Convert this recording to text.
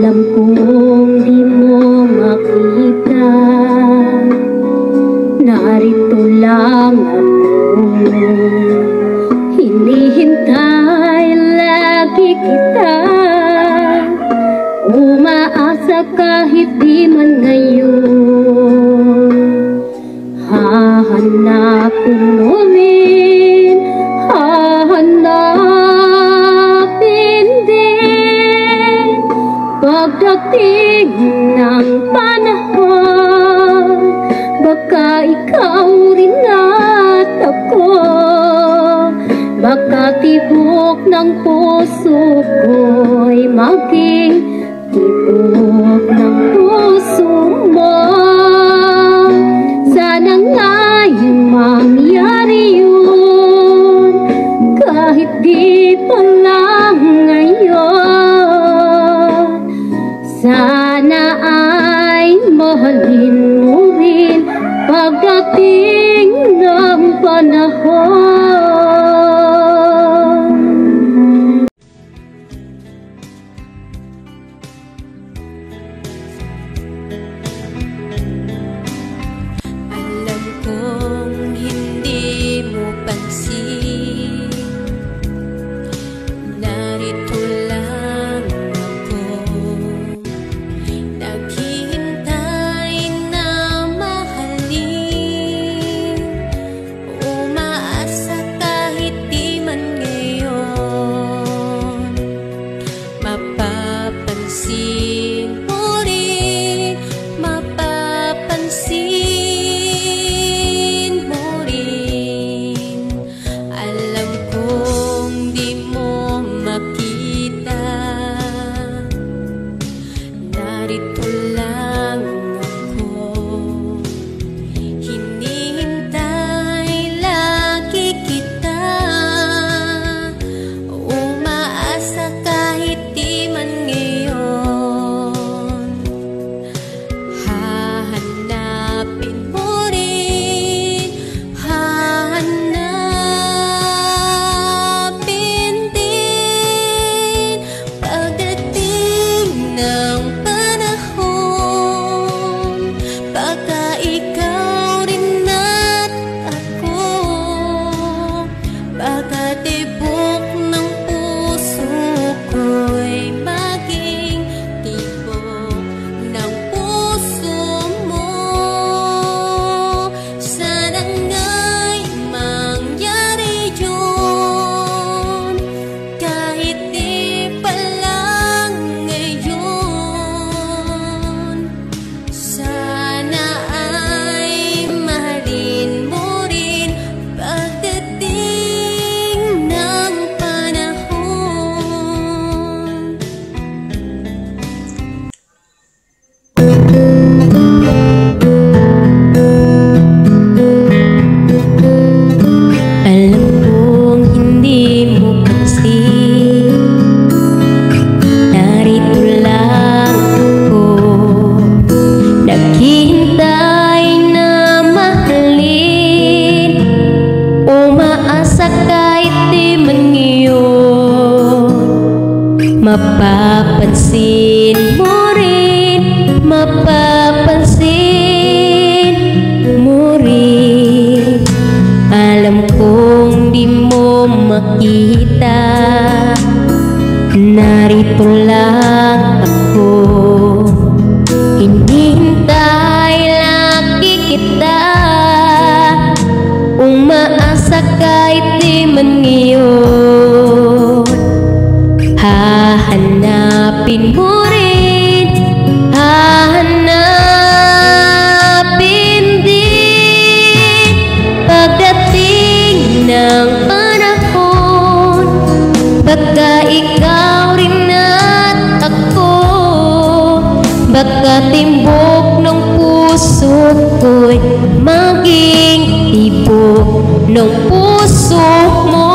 Alam kong di mo makita, narito lang ako. Hinihintay lagi kita, umaasa kahit di man ngayon. Hahanapin mo rin, hahanapin din, pagdating ng panahon, baka ikaw rin at ako, baka tibok ng puso ko'y maging tibok ng puso mo. Sana nga'y mangyari yun, kahit di pa lang ngayon. Sana ay mahalin mo rin pagdating ng panahon. Alam kong hindi mo pansin, narito lang ako, naghihintay na mahalin, umaasa kahit di man ngayon. Mapapansin mo rin, mapapansin mo rin. Alam kong di mo makita, narito lang ako. Hinihintay lagi kita, umaasa kahit di man ngayon. Hahanapin mo rin, hahanapin din, pagdating ng panahon, baka ikaw rin at ako, baka tibok ng puso ko'y maging tibok ng puso mo. Sana nga'y mangyari yun, kahit di pa lang ngayon. Sana ay mahalin mo rin pagdating ng panahon. Alam kong hindi mo pansin, narito lang ako, naghihintay na mahalin, umaasa kahit di man ngayon. Mapapansin mo rin, mapapansin mo rin. Alam kong di mo makita, narito lang ako, hinihintay lagi kita, umaasa kahit di man ngayon. Hahanapin mo rin, hahanapin din, pagdating ng panahon, baka ikaw rin at ako, baka timbok ng puso ko'y maging tibok ng puso mo.